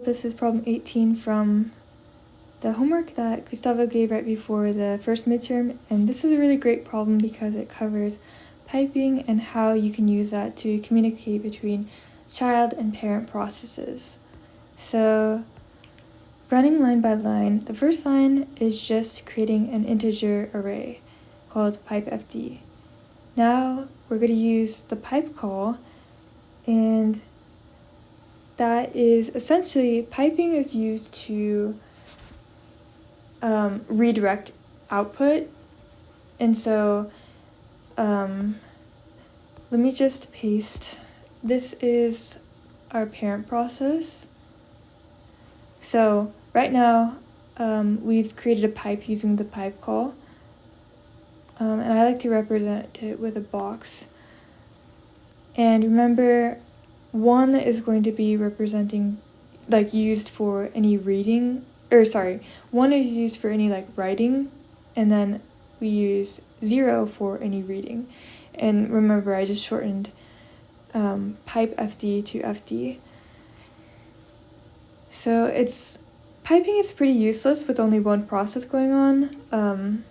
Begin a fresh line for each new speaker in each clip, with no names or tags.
This is problem 18 from the homework that Gustavo gave right before the first midterm, and this is a really great problem because it covers piping and how you can use that to communicate between child and parent processes. So, running line by line, the first line is just creating an integer array called pipefd. Now we're going to use the pipe call, and that is essentially, piping is used to redirect output. And so let me just paste. This is our parent process. So right now we've created a pipe using the pipe call. And I like to represent it with a box. And remember, 1 is going to be representing, used for any reading, 1 is used for any writing, and then we use 0 for any reading. And remember, I just shortened pipe FD to FD. So piping is pretty useless with only one process going on,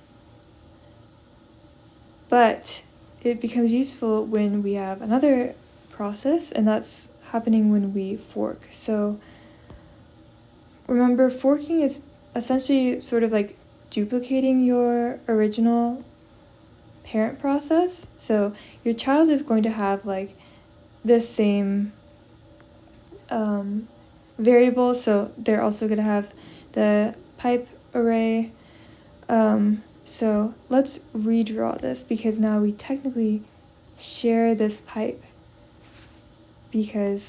but it becomes useful when we have another process, and that's happening when we fork. So remember, forking is essentially sort of like duplicating your original parent process. So your child is going to have this same variable, so they're also going to have the pipe array. So let's redraw this, because now we technically share this pipe, because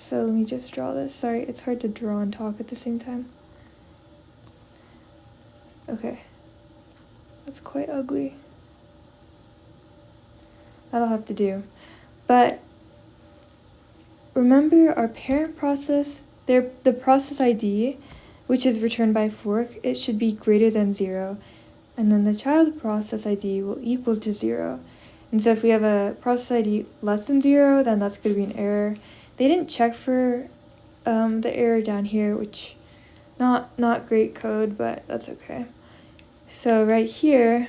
so let me just draw this. Sorry, it's hard to draw and talk at the same time. Okay, that's quite ugly. That'll have to do. But remember, our parent process, the process ID, which is returned by fork, it should be greater than 0. And then the child process ID will equal to 0. And so if we have a process ID less than 0, then that's going to be an error. They didn't check for the error down here, which not great code, but that's okay. So right here,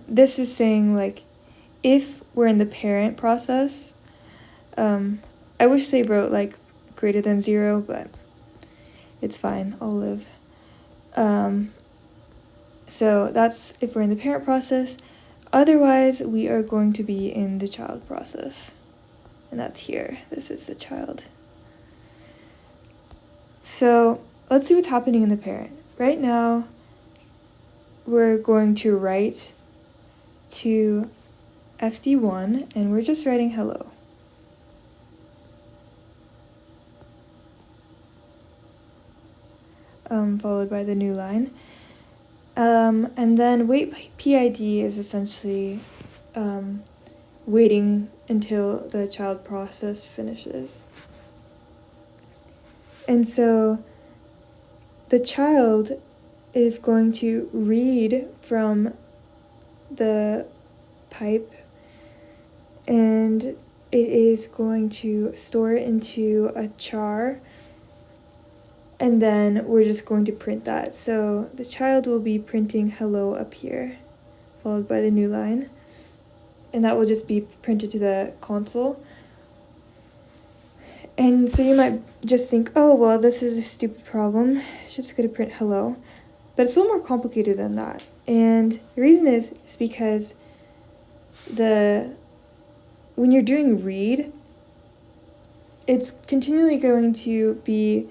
this is saying if we're in the parent process, I wish they wrote greater than 0, but it's fine, I'll live. So that's if we're in the parent process. Otherwise, we are going to be in the child process. And that's here. This is the child. So let's see what's happening in the parent. Right now, we're going to write to FD1, and we're just writing hello. Followed by the new line. And then wait PID is essentially waiting until the child process finishes. And so the child is going to read from the pipe, and it is going to store it into a char, and then we're just going to print that. So the child will be printing hello up here, followed by the new line, and that will just be printed to the console. And so you might just think, oh, well, this is a stupid problem, it's just going to print hello. But it's a little more complicated than that. And the reason is because when you're doing read, it's continually going to be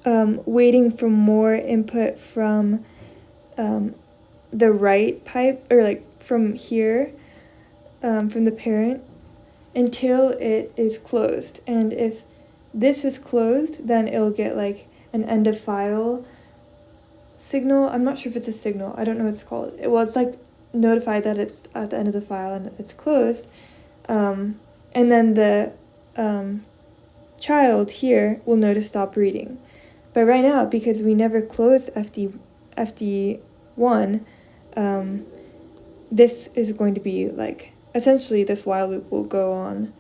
waiting for more input from the right pipe, or from here, from the parent, until it is closed. And if this is closed, then it'll get an end of file signal. I'm not sure if it's a signal. I don't know what it's called. Well, it's notified that it's at the end of the file and it's closed. And then the child here will know to stop reading. But right now, because we never closed FD1, this is going to be like, essentially this while loop will go on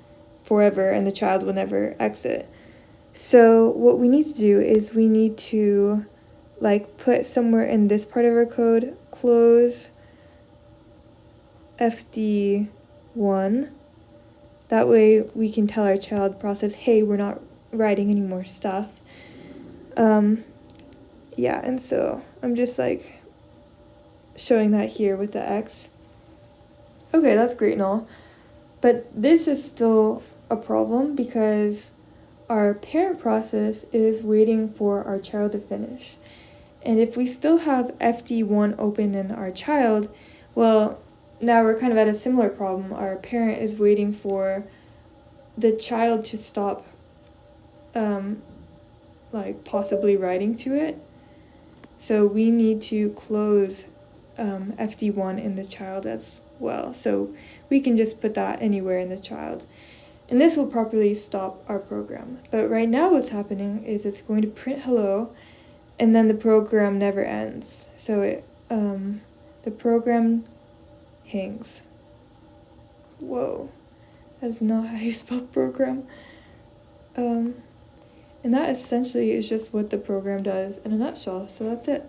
forever and the child will never exit. So what we need to do is we need to like put somewhere in this part of our code, close FD1. That way we can tell our child process, hey, we're not writing any more stuff. Yeah, and so I'm just like showing that here with the X. Okay, that's great and all, but this is still a problem because our parent process is waiting for our child to finish. And if we still have FD1 open in our child, well, now we're kind of at a similar problem. Our parent is waiting for the child to stop like possibly writing to it. So we need to close FD1 in the child as well. So we can just put that anywhere in the child. And this will properly stop our program. But right now what's happening is it's going to print hello, and then the program never ends. So the program hangs. Whoa, that's not how you spell program. And that essentially is just what the program does in a nutshell. So that's it.